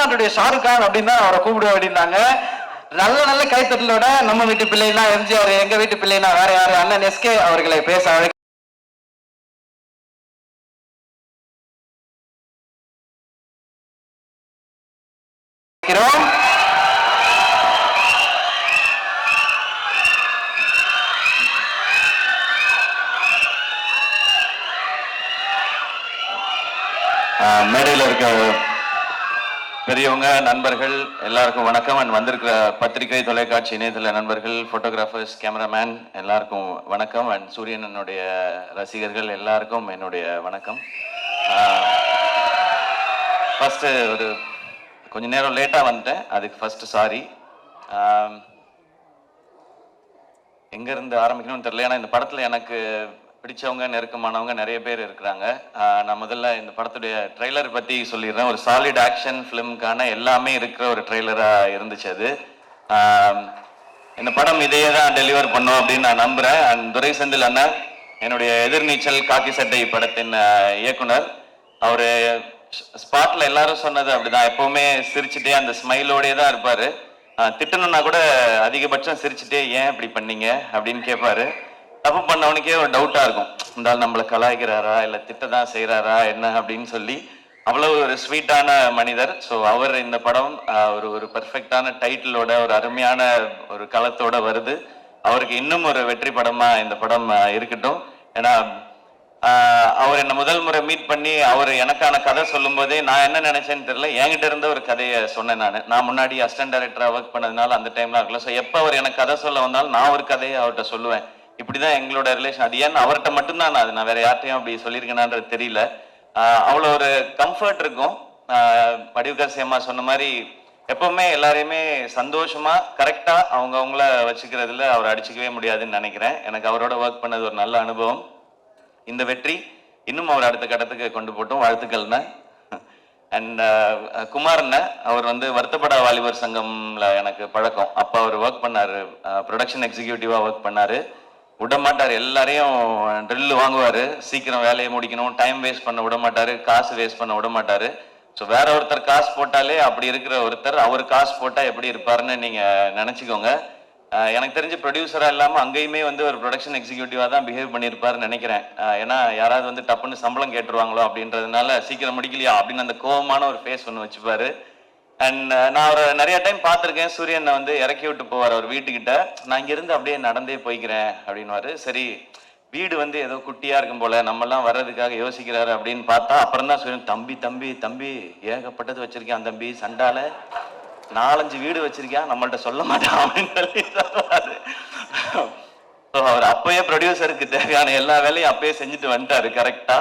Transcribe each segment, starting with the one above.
தமிழ்நாட்டுடைய ஷாருக் கான் அப்படின்னு தான் அவரை கூப்பிடுவோம் அப்படின்னாங்க. நல்ல நல்ல கைத்தட்டலோட நம்ம வீட்டு பிள்ளைனா எம்ஜிஆர், எங்க வீட்டு பிள்ளைனா வேற யாரு, அண்ணன் எஸ்கே அவர்களை பேச அழைக்கிறோம். மேடையில் இருக்க பெரியவங்க, நண்பர்கள் எல்லாருக்கும் வணக்கம். அண்ட் வந்திருக்கிற பத்திரிகை, தொலைக்காட்சி, இணையதள நண்பர்கள், போட்டோகிராஃபர்ஸ், கேமராமேன் எல்லாருக்கும் வணக்கம். அண்ட் சூரியனனுடைய ரசிகர்கள் எல்லாருக்கும் என்னுடைய வணக்கம். ஃபர்ஸ்ட் ஒரு கொஞ்ச நேரம் லேட்டாக வந்துட்டேன், அதுக்கு ஃபர்ஸ்ட் சாரி. எங்கேருந்து ஆரம்பிக்கணும்னு தெரியல. ஏன்னா இந்த படத்தில் எனக்கு பிடிச்சவங்க, நெருக்கமானவங்க நிறைய பேர் இருக்கிறாங்க. நான் முதல்ல இந்த படத்துடைய ட்ரெய்லர் பற்றி சொல்லிடுறேன். ஒரு சாலிட் ஆக்ஷன் ஃபிலிமுக்கான எல்லாமே இருக்கிற ஒரு ட்ரெய்லராக இருந்துச்சு அது. இந்த படம் இதையே தான் டெலிவர் பண்ணோம் அப்படின்னு நான் நம்புகிறேன். அண்ட் துரை செந்தில் அண்ணன், என்னுடைய எதிர்நீச்சல் காக்கி சட்டை படத்தின் இயக்குனர், அவர் ஸ்பாட்டில் எல்லாரும் சொன்னது அப்படிதான், எப்போவுமே சிரிச்சுட்டே அந்த ஸ்மைலோடே தான் இருப்பார். திட்டணும்னா கூட அதிகபட்சம் சிரிச்சுட்டே ஏன் இப்படி பண்ணீங்க அப்படின்னு கேட்பாரு. தப்பு பண்ணவனுக்கே ஒரு டவுட்டா இருக்கும், இருந்தாலும் நம்மளை கலாய்க்கிறாரா இல்லை திட்ட தான் செய்யறாரா என்ன அப்படின்னு சொல்லி. அவ்வளவு ஒரு ஸ்வீட்டான மனிதர். ஸோ அவர் இந்த படம் ஒரு பெர்ஃபெக்டான டைட்டிலோட, ஒரு அருமையான ஒரு களத்தோட வருது. அவருக்கு இன்னும் ஒரு வெற்றி படமா இந்த படம் இருக்கட்டும். ஏன்னா அவர் என்னை முதல் முறை மீட் பண்ணி அவர் எனக்கான கதை சொல்லும் போதே நான் என்ன நினைச்சேன்னு தெரியல, என்கிட்ட இருந்த ஒரு கதையை சொன்னேன். நான் முன்னாடி அசிஸ்டன்ட் டைரக்டரா ஒர்க் பண்ணதுனால அந்த டைம்ல இருக்கலாம். ஸோ எப்போ அவர் எனக்கு கதை சொல்ல வந்தாலும் நான் ஒரு கதையை அவர்கிட்ட சொல்லுவேன். இப்படிதான் எங்களோட ரிலேஷன். அது ஏன்னு அவர்கிட்ட மட்டும்தான் நான் வேற யார்ட்டையும் அப்படி சொல்லியிருக்கேனான்றது தெரியல. அவ்வளோ ஒரு கம்ஃபர்ட் இருக்கும். வடிவுகர் சேமா சொன்ன மாதிரி எப்பவுமே எல்லாரையுமே சந்தோஷமா கரெக்டா அவங்கள வச்சுக்கிறதுல அவர் அடிச்சுக்கவே முடியாதுன்னு நினைக்கிறேன். எனக்கு அவரோட ஒர்க் பண்ணது ஒரு நல்ல அனுபவம். இந்த வெற்றி இன்னும் அவர் அடுத்த கட்டத்துக்கு கொண்டு போட்டோம். வாழ்த்துக்கள்ண்ண. அண்ட் குமார்ண்ண, அவர் வருத்தப்படா வாலிபர் சங்கம்ல எனக்கு பழக்கம். அப்போ அவர் ஒர்க் பண்ணாரு, ப்ரொடக்ஷன் எக்ஸிக்யூட்டிவா ஒர்க் பண்ணாரு. விட மாட்டார், எல்லாரையும் ட்ரில் வாங்குவார், சீக்கிரம் வேலையை முடிக்கணும், டைம் வேஸ்ட் பண்ண விட மாட்டார், காசு வேஸ்ட் பண்ண விட மாட்டார். ஸோ வேற ஒருத்தர் காசு போட்டாலே அப்படி இருக்கிற ஒருத்தர் அவர் காசு போட்டால் எப்படி இருப்பாருன்னு நீங்கள் நினச்சிக்கோங்க. எனக்கு தெரிஞ்ச ப்ரொடியூசராக இல்லாமல் அங்கேயுமே ஒரு ப்ரொடக்ஷன் எக்ஸிக்யூட்டிவாக தான் பிஹேவ் பண்ணியிருப்பாருன்னு நினைக்கிறேன். ஏன்னா யாராவது டப்புன்னு சம்பளம் கேட்டுருவாங்களோ அப்படின்றதுனால சீக்கிரம் முடிக்கலையா அப்படின்னு அந்த கோபமான ஒரு ஃபேஸ் ஒன்று வச்சுப்பாரு. அண்ட் நான் அவரை நிறைய டைம் பார்த்துருக்கேன். சூரியனை இறக்கி விட்டு போவார் அவர் வீட்டுக்கிட்ட. நான் இங்கேருந்து அப்படியே நடந்தே போய்க்கிறேன் அப்படின்வாரு. சரி, வீடு ஏதோ குட்டியாக இருக்கும் போல, நம்மெல்லாம் வர்றதுக்காக யோசிக்கிறாரு அப்படின்னு பார்த்தா அப்புறம் தான் சூரியன், தம்பி தம்பி தம்பி ஏகப்பட்டது வச்சிருக்கேன் தம்பி, சண்டால 4-5 வீடு வச்சிருக்கேன், நம்மள்ட்ட சொல்ல மாட்டான் அப்படின்னு சொல்லி சொல்றாரு. அவர் அப்பயே ப்ரொடியூசருக்கு தேவையான எல்லா வேலையும் அப்பயே செஞ்சுட்டு வந்துட்டாரு கரெக்டா.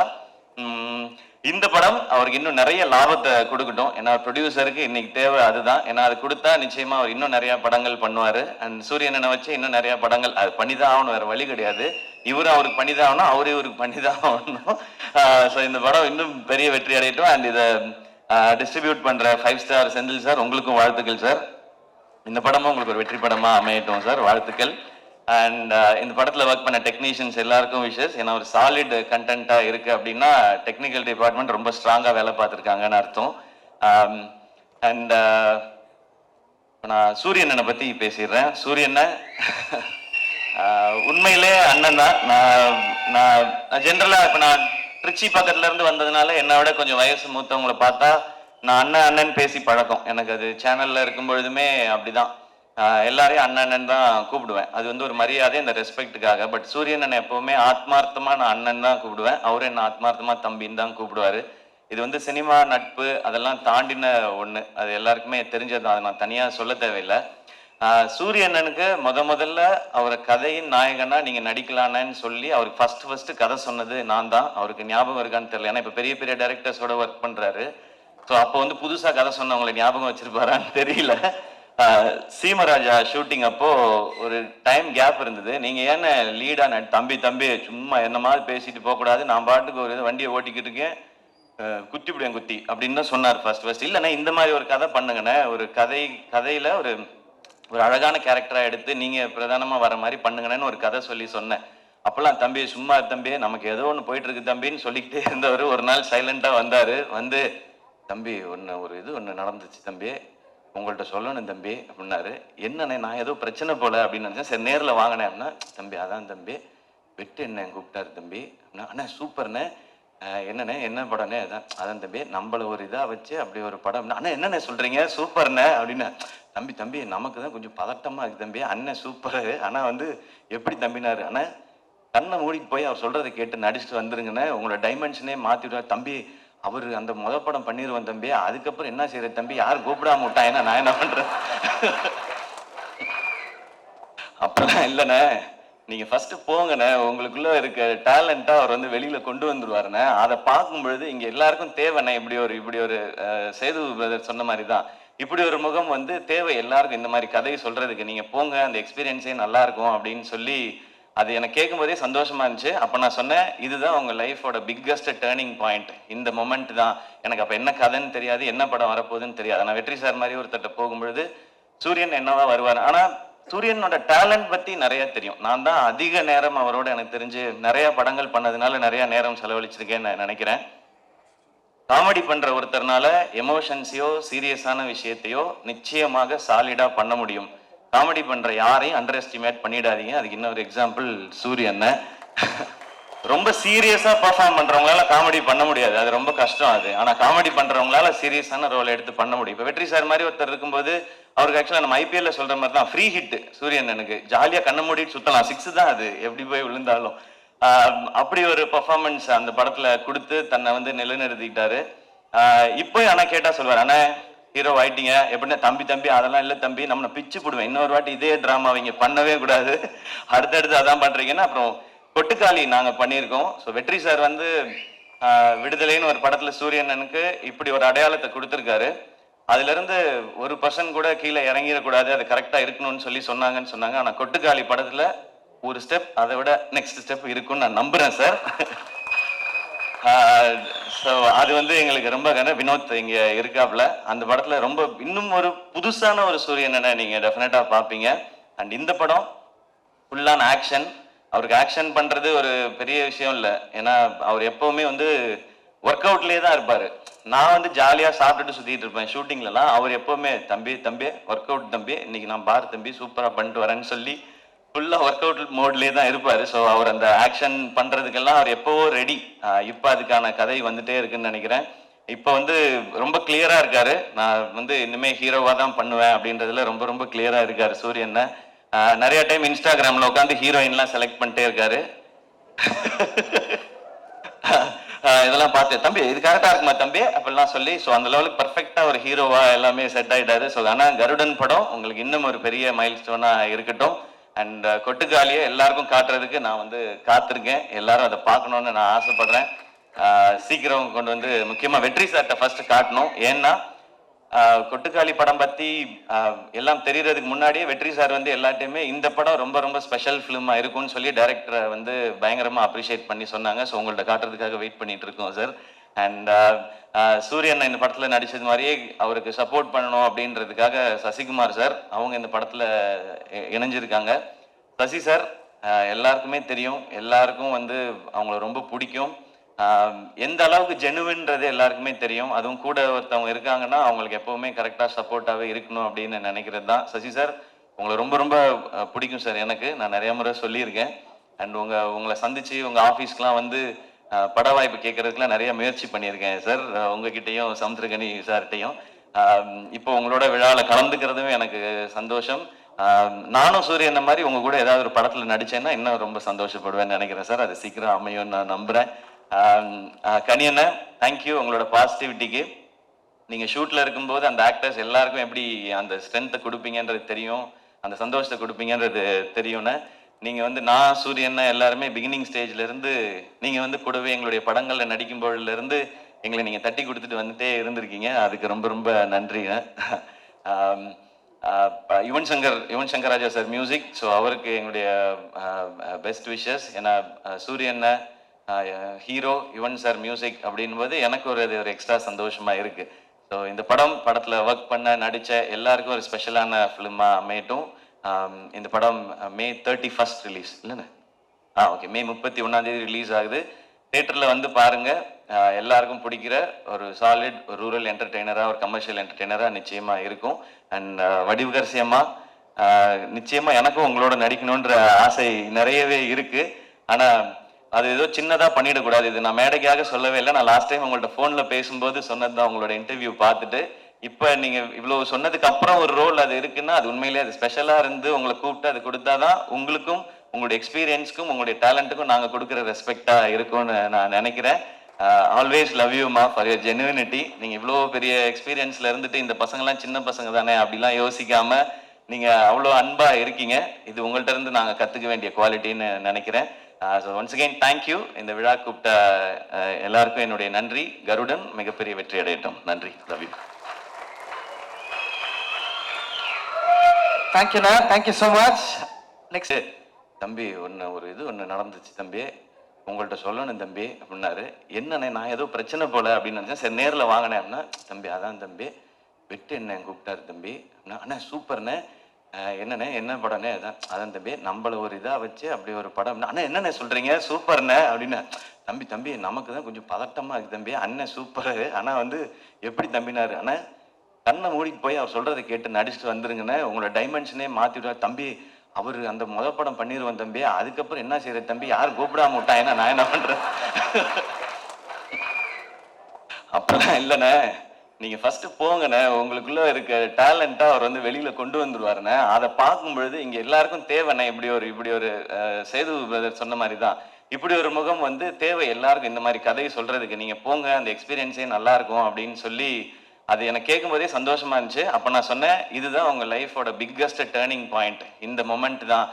இந்த படம் அவருக்கு இன்னும் நிறைய லாபத்தை கொடுக்கட்டும். ஏன்னா ப்ரொடியூசருக்கு இன்னைக்கு தேவை அதுதான். ஏன்னா அது கொடுத்தா நிச்சயமா அவர் இன்னும் நிறைய படங்கள் பண்ணுவாரு. அண்ட் சூரியனை வச்சு இன்னும் நிறைய படங்கள் அது பண்ணிதான் ஆகணும், வேற வழி கிடையாது. இவரும் அவருக்கு பண்ணிதான் ஆகணும், அவரு இவருக்கு பண்ணிதான் ஆகணும். ஸோ இந்த படம் இன்னும் பெரிய வெற்றி அடையட்டும். அண்ட் இதை டிஸ்ட்ரிபியூட் பண்ற 5 ஸ்டார் செந்தில் சார், உங்களுக்கும் வாழ்த்துக்கள் சார். இந்த படமும் உங்களுக்கு ஒரு வெற்றி படமா அமையட்டும் சார், வாழ்த்துக்கள். அண்ட் இந்த படத்தில் ஒர்க் பண்ண டெக்னீஷியன்ஸ் எல்லாருக்கும் விஷஸ். ஏன்னா ஒரு சாலிட் கண்டென்ட்டாக இருக்குது அப்படின்னா டெக்னிக்கல் டிபார்ட்மெண்ட் ரொம்ப ஸ்ட்ராங்காக வேலை பார்த்துருக்காங்கன்னு அர்த்தம். அண்ட் நான் சூரியனை பற்றி பேசிடுறேன். சூரியனை உண்மையிலே அண்ணன் தான். நான் ஜென்ரலாக இப்போ நான் திருச்சி பக்கத்துலேருந்து வந்ததுனால என்னை விட கொஞ்சம் வயசு மூத்தவங்களை பார்த்தா நான் அண்ணன் பேசி பழக்கம். எனக்கு அது சேனலில் இருக்கும் பொழுதுமே அப்படிதான், எல்லாரையும் அண்ணன் தான் கூப்பிடுவேன். அது ஒரு மரியாதை, இந்த ரெஸ்பெக்டுக்காக. பட் சூரியன் அண்ணன் எப்பவுமே ஆத்மார்த்தமா நான் அண்ணன் தான் கூப்பிடுவேன், அவரும் என்ன ஆத்மார்த்தமா தம்பின்னு தான் கூப்பிடுவாரு. இது சினிமா நட்பு அதெல்லாம் தாண்டின ஒண்ணு, அது எல்லாருக்குமே தெரிஞ்சது, அதை நான் தனியா சொல்ல தேவையில்லை. சூரியண்ணனுக்கு முதல்ல அவரை கதையின் நாயகனா நீங்க நடிக்கலான்னு சொல்லி அவருக்கு ஃபர்ஸ்ட் கதை சொன்னது நான் தான். அவருக்கு ஞாபகம் இருக்கான்னு தெரியல, ஏன்னா இப்ப பெரிய பெரிய டைரக்டர்ஸோட ஒர்க் பண்றாரு. ஸோ அப்போ புதுசா கதை சொன்னவங்களை ஞாபகம் வச்சிருப்பாரான்னு தெரியல. சீமராஜா ஷூட்டிங் அப்போ ஒரு டைம் கேப் இருந்தது. நீங்க ஏன்னு லீடா தம்பி சும்மா என்ன மாதிரி பேசிட்டு போகக்கூடாது, நான் பாட்டுக்கு ஒரு வண்டியை ஓட்டிக்கிட்டு இருக்கேன், குத்திவிடுவேன் குத்தி அப்படின்னு தான் சொன்னார் ஃபர்ஸ்ட். இல்லைண்ணா இந்த மாதிரி ஒரு கதை பண்ணுங்கண்ணே, ஒரு கதையில ஒரு அழகான கேரக்டரா எடுத்து நீங்க பிரதானமா வர மாதிரி பண்ணுங்கன்னு ஒரு கதை சொல்லி சொன்னேன். அப்பெல்லாம் தம்பி சும்மா தம்பி நமக்கு ஏதோ ஒன்று போயிட்டு இருக்கு தம்பின்னு சொல்லிக்கிட்டே இருந்தவர் ஒரு நாள் சைலண்டா வந்தாரு. தம்பி ஒன்று நடந்துச்சு தம்பி, உங்கள்கிட்ட சொல்லணும் தம்பி அப்படின்னாரு. என்னண்ணே நான் ஏதோ பிரச்சனை போல அப்படின்னு நினச்சேன். சரி நேரில் வாங்கினேன் அப்படின்னா, தம்பி அதான் தம்பி வெட்டு என்ன கூப்பிட்டாரு தம்பி அப்படின்னா, அண்ணா சூப்பர்ண்ணே, என்னண்ணே என்ன படம்ண்ணே, அதான் தம்பி நம்மளை ஒரு இதாக வச்சு அப்படி ஒரு படம். அண்ணா என்னண்ணே சொல்கிறீங்க சூப்பர்ண்ணே அப்படின்னு. தம்பி நமக்கு தான் கொஞ்சம் பதட்டமாக இருக்குது தம்பி, அண்ணன் சூப்பரு ஆனால் வந்து எப்படி தம்பினாரு. அண்ணா கண்ணை மூடிட்டு போய் அவர் சொல்கிறத கேட்டு நடிச்சுட்டு வந்துருங்கண்ணே, உங்களோட டைமென்ஷனே மாற்றி விடுவார் தம்பி. அவர் அந்த படம் பண்ணிடுவேன் தம்பி, அதுக்கப்புறம் என்ன செய்யறது தம்பி, யாரும் கூப்பிடாம விட்டாங்கன்னா நான் என்ன பண்றேன். அப்பெல்லாம் இல்லைண்ணே, நீங்க ஃபர்ஸ்ட் போங்கண்ணே, உங்களுக்குள்ள இருக்க டேலண்டா அவர் வந்து வெளியில கொண்டு வந்துருவாருண்ணே. அதை பார்க்கும் பொழுது இங்க எல்லாருக்கும் தேவைண்ணே. இப்படி ஒரு சேது பிரதர் சொன்ன மாதிரி தான், இப்படி ஒரு முகம் வந்து தேவை எல்லாருக்கும். இந்த மாதிரி கதையை சொல்றதுக்கு நீங்க போங்க, அந்த எக்ஸ்பீரியன்ஸே நல்லா இருக்கும் அப்படின்னு சொல்லி அது எனக்கு கேட்கும் போதே சந்தோஷமா இருந்துச்சு. அப்போ நான் சொன்னேன், இதுதான் உங்க லைஃபோட பிக்கஸ்ட் டேர்னிங் பாயிண்ட், இந்த மொமெண்ட் தான். எனக்கு அப்போ என்ன கதைன்னு தெரியாது, என்ன படம் வரப்போகுதுன்னு தெரியாது. நான் வெற்றி சார் மாதிரி ஒருத்தட்ட போகும்பொழுது சூரியன் என்னவா வருவார். ஆனால் சூரியனோட டேலண்ட் பற்றி நிறைய தெரியும். நான் தான் அதிக நேரம் அவரோட எனக்கு தெரிஞ்சு நிறைய படங்கள் பண்ணதுனால நிறைய நேரம் செலவழிச்சிருக்கேன்னு நான் நினைக்கிறேன். காமெடி பண்ற ஒருத்தர்னால எமோஷன்ஸையோ சீரியஸான விஷயத்தையோ நிச்சயமாக சாலிடா பண்ண முடியும். காமெடி பண்ற யாரையும் அண்டர் எஸ்டிமேட் பண்ணிடாதீங்க. அதுக்கு இன்னொரு எக்ஸாம்பிள் சூரியன். ரொம்ப சீரியஸா பர்ஃபார்ம் பண்றவங்களால காமெடி பண்ண முடியாது, அது ரொம்ப கஷ்டம் அது. ஆனா காமெடி பண்றவங்களால சீரியஸான ரோல் எடுத்து பண்ண முடியும். இப்ப வெற்றி சார் மாதிரி ஒருத்தர் இருக்கும்போது அவருக்கு ஆக்சுவலா நம்ம ஐபிஎல்ல சொல்ற மாதிரி தான் ஃப்ரீ ஹிட் சூரியன். எனக்கு ஜாலியா கண்ண மூடிட்டு சுத்தலாம், 6 தான் அது எப்படி போய் விழுந்தாலும். அப்படி ஒரு பர்ஃபார்மன்ஸ் அந்த படத்துல கொடுத்து தன்னை வந்து நிலைநிறுத்திட்டாரு. இப்போ ஆனா கேட்டா சொல்வார், ஆனா ஹீரோ ஆயிட்டீங்க எப்படின்னா, தம்பி அதெல்லாம் இல்லை தம்பி, நம்ம பிச்சு போடுவேன், இன்னொரு வாட்டி இதே டிராமா அவங்க பண்ணவே கூடாது, அடுத்தடுத்து அதான் பண்றீங்கன்னா. அப்புறம் கொட்டுக்காளி நாங்க பண்ணியிருக்கோம். ஸோ வெற்றி சார் வந்து விடுதலைன்னு ஒரு படத்துல சூரியனனுக்கு இப்படி ஒரு அடையாளத்தை கொடுத்துருக்காரு. அதுல இருந்து ஒரு பர்சன் கூட கீழே இறங்கிடக்கூடாது, அது கரெக்டா இருக்கணும்னு சொன்னாங்கன்னு சொன்னாங்க. ஆனா கொட்டுக்காளி படத்துல ஒரு ஸ்டெப் அதை விட நெக்ஸ்ட் ஸ்டெப் இருக்குன்னு நான் நம்புறேன் சார். ஸோ அது வந்து எங்களுக்கு ரொம்ப வினோத் இங்க இருக்காப்ல அந்த படத்துல ரொம்ப இன்னும் ஒரு புதுசான ஒரு சூரியனை நீங்க டெஃபினட்டா பார்ப்பீங்க. அண்ட் இந்த படம் ஃபுல்லான ஆக்ஷன். அவருக்கு ஆக்ஷன் பண்றது ஒரு பெரிய விஷயம் இல்லை, ஏன்னா அவர் எப்பவுமே வந்து ஒர்க் அவுட்லேயே தான் இருப்பாரு. நான் வந்து ஜாலியா சாப்பிட்டுட்டு சுத்திட்டு இருப்பேன் ஷூட்டிங்லலாம். அவர் எப்பவுமே தம்பி ஒர்க் அவுட் தம்பி, இன்னைக்கு நான் பாரு தம்பி சூப்பரா பண்ணிட்டு வரேன்னு சொல்லி ஃபுல்லா ஒர்க் அவுட் மோட்லேயே தான் இருப்பாரு. ஸோ அவர் அந்த ஆக்ஷன் பண்றதுக்கெல்லாம் அவர் எப்பவோ ரெடி. இப்போ அதுக்கான கதை வந்துட்டே இருக்குன்னு நினைக்கிறேன். இப்போ வந்து ரொம்ப கிளியரா இருக்காரு, நான் வந்து இனிமே ஹீரோவா தான் பண்ணுவேன் அப்படின்றதுல ரொம்ப ரொம்ப கிளியரா இருக்காரு சூரியன். நிறைய டைம் இன்ஸ்டாகிராம்ல உட்காந்து ஹீரோயின்லாம் செலக்ட் பண்ணிட்டே இருக்காரு. இதெல்லாம் பார்த்து தம்பி இது கரெக்டா இருக்குமா தம்பி அப்படிலாம் சொல்லி, ஸோ அந்த லெவலுக்கு பர்ஃபெக்டா ஒரு ஹீரோவா எல்லாமே செட் ஆயிட்டாரு. ஸோ ஆனால் கருடன் படம் உங்களுக்கு இன்னும் ஒரு பெரிய மைல் ஸ்டோனா இருக்கட்டும். அண்ட் கொட்டுக்காலியை எல்லாருக்கும் காட்டுறதுக்கு நான் வந்து காத்திருக்கேன். எல்லாரும் அதை பார்க்கணும்னு நான் ஆசைப்படுறேன். சீக்கிரம் கொண்டு வந்து முக்கியமாக வெற்றி சார்ட்ட ஃபர்ஸ்ட் காட்டணும். ஏன்னா கொட்டுக்காளி படம் பற்றி எல்லாம் தெரியறதுக்கு முன்னாடியே வெற்றி சார் வந்து எல்லாத்தையுமே இந்த படம் ரொம்ப ரொம்ப ஸ்பெஷல் ஃபிலிமாக இருக்கும்னு சொல்லி டைரக்டரை வந்து பயங்கரமாக அப்ரிஷியேட் பண்ணி சொன்னாங்க. ஸோ உங்கள்ட்ட காட்டுறதுக்காக வெயிட் பண்ணிட்டு இருக்கோம் சார். அண்ட் சூரியன் இந்த படத்தில் நடித்தது மாதிரியே அவருக்கு சப்போர்ட் பண்ணணும் அப்படின்றதுக்காக சசிகுமார் சார் அவங்க இந்த படத்தில் இணைஞ்சிருக்காங்க. சசி சார் எல்லாருக்குமே தெரியும், எல்லாருக்கும் வந்து அவங்கள ரொம்ப பிடிக்கும். எந்த அளவுக்கு ஜெனுவின்றது எல்லாருக்குமே தெரியும். அதுவும் கூட ஒருத்தவங்க இருக்காங்கன்னா அவங்களுக்கு எப்பவுமே கரெக்டாக சப்போர்ட்டாகவே இருக்கணும் அப்படின்னு நினைக்கிறது தான். சசி சார் உங்களை ரொம்ப ரொம்ப பிடிக்கும் சார். எனக்கு நான் நிறைய முறை சொல்லியிருக்கேன். அண்ட் உங்களை சந்திச்சு உங்கள் ஆஃபீஸ்க்கெலாம் வந்து பட வாய்ப்பு கேட்கறதுக்குலாம் நிறைய முயற்சி பண்ணியிருக்கேன் சார், உங்ககிட்டையும் சமுத்திரகனி சார்கிட்டையும். இப்போ உங்களோட விழாவில் கலந்துக்கிறதும் எனக்கு சந்தோஷம். நானும் சூரியன் மாதிரி உங்க கூட ஏதாவது ஒரு படத்தில் நடிச்சேன்னா இன்னும் ரொம்ப சந்தோஷப்படுவேன்னு நினைக்கிறேன் சார். அது சீக்கிரம் அமையும் நான் நம்புறேன். கனியண்ண தேங்க்யூ உங்களோட பாசிட்டிவிட்டிக்கு. நீங்கள் ஷூட்டில் இருக்கும்போது அந்த ஆக்டர்ஸ் எல்லாருக்கும் எப்படி அந்த ஸ்ட்ரென்த்தை கொடுப்பீங்கன்றது தெரியும், அந்த சந்தோஷத்தை கொடுப்பீங்கன்றது தெரியும்னு. நீங்கள் வந்து நான் சூரியன் எல்லாருமே பிகினிங் ஸ்டேஜ்லேருந்து நீங்கள் வந்து கூடவே எங்களுடைய படங்களில் நடிக்கும்போதுலேருந்து எங்களை நீங்கள் தட்டி கொடுத்துட்டு வந்துட்டே இருந்திருக்கீங்க. அதுக்கு ரொம்ப ரொம்ப நன்றிங்க. Yuvan Shankar Raja sir music. So அவருக்கு எங்களுடைய பெஸ்ட் விஷஸ். ஏன்னா சூரியன் ஹீரோ, யுவன் சார் மியூசிக் அப்படின்போது எனக்கு ஒரு எக்ஸ்ட்ரா சந்தோஷமா இருக்கு. ஸோ இந்த படத்தில் ஒர்க் பண்ண நடித்த எல்லாருக்கும் ஒரு ஸ்பெஷலான ஃபிலிமாக அமையட்டும். இந்த படம் May 31 ரிலீஸ் இல்லைண்ணே? ஓகே, May 31 ரிலீஸ் ஆகுது. தியேட்டரில் வந்து பாருங்க. எல்லாருக்கும் பிடிக்கிற ஒரு சாலிட் ஒரு ரூரல் என்டர்டெய்னராக ஒரு கமர்ஷியல் என்டர்டெய்னராக நிச்சயமாக இருக்கும். அண்ட் வடிவுகரசி அம்மா, நிச்சயமா எனக்கும் உங்களோட நடிக்கணுன்ற ஆசை நிறையவே இருக்கு. ஆனா அது ஏதோ சின்னதா பண்ணிடக்கூடாது. இது நான் மேடைக்காக சொல்லவே இல்லை. நான் லாஸ்ட் டைம் உங்கள்ட்ட போன்ல பேசும்போது சொன்னதுதான். உங்களோட இன்டர்வியூ பார்த்துட்டு இப்ப நீங்க இவ்வளவு சொன்னதுக்கு அப்புறம் ஒரு ரோல் அது இருக்குன்னா அது உண்மையிலேயே அது ஸ்பெஷலா இருந்து உங்களை கூப்பிட்டு அது கொடுத்தாதான் உங்களுக்கும் உங்களுடைய எக்ஸ்பீரியன்ஸ்க்கும் உங்களுடைய டேலண்ட்டுக்கும் நாங்க கொடுக்குற ரெஸ்பெக்டா இருக்கும்னு நான் நினைக்கிறேன். ஆல்வேஸ் லவ் யூ மா ஃபார் யர் ஜெனுவினிட்டி. நீங்க இவ்வளோ பெரிய எக்ஸ்பீரியன்ஸ்ல இருந்துட்டு இந்த பசங்கள்லாம் சின்ன பசங்க தானே அப்படிலாம் யோசிக்காம நீங்க அவ்வளோ அன்பா இருக்கீங்க. இது உங்கள்ட்ட இருந்து நாங்க கத்துக்க வேண்டிய குவாலிட்டின்னு நினைக்கிறேன். So once again thank you. இந்த விழா கூப்பிட்ட எல்லாருக்கும் என்னுடைய நன்றி. கருடன் மிகப்பெரிய வெற்றி அடையட்டும். நன்றி. Love you. தேங்க்யூண்ணா, தேங்க்யூ ஸோ மச். நெக்ஸ்ட் தம்பி ஒன்று நடந்துச்சு தம்பி, உங்கள்கிட்ட சொல்லணும் தம்பி அப்படின்னாரு. என்னண்ணே நான் ஏதோ பிரச்சனை போல அப்படின்னு நினச்சேன். சரி நேரில் வாங்கினேன் அப்படின்னா, தம்பி அதான் தம்பி வெட்டு என்ன கூப்பிட்டாரு தம்பி அப்படின்னா, அண்ணா சூப்பர்ண்ணே, என்னண்ணே என்ன படம்னே அதான் தம்பி நம்மள ஒரு இதாக வச்சு அப்படி ஒரு படம். அண்ணா என்னண்ணே சொல்கிறீங்க சூப்பர்ண்ணே அப்படின்னு. தம்பி நமக்கு தான் கொஞ்சம் பதட்டமாக இருக்குது தம்பி, அண்ணன் சூப்பரு ஆனால் எப்படி தம்பினாரு. அண்ணா கண்ணை மூடிட்டு போய் அவர் சொல்கிறத கேட்டு நடிச்சுட்டு வந்துருங்கண்ணே, உங்களோட டைமென்ஷனே மாற்றி விடுவார் தம்பி. அவர் அந்த படம் பண்ணிடுவேன் தம்பி, அதுக்கப்புறம் என்ன செய்யற தம்பி, யார் கூப்பிடாம விட்டா என்ன, நான் என்ன பண்றேன். அப்பெல்லாம் இல்லைண்ணே, நீங்க ஃபர்ஸ்ட் போங்கண்ணே, உங்களுக்குள்ள இருக்க டேலண்டா அவர் வெளியில கொண்டு வந்துருவாருண்ணே. அதை பார்க்கும் பொழுது இங்க எல்லாருக்கும் தேவைண்ணே. இப்படி ஒரு சேது பிரதர் சொன்ன மாதிரி தான், இப்படி ஒரு முகம் தேவை எல்லாருக்கும். இந்த மாதிரி கதையை சொல்றதுக்கு நீங்க போங்க, அந்த எக்ஸ்பீரியன்ஸே நல்லா இருக்கும் அப்படின்னு சொல்லி அது எனக்கு கேட்கும் போதே சந்தோஷமா இருந்துச்சு. அப்ப நான் சொன்னேன், இதுதான் உங்க லைஃபோட பிக்கஸ்ட் டேர்னிங் பாயிண்ட், இந்த மொமெண்ட் தான்.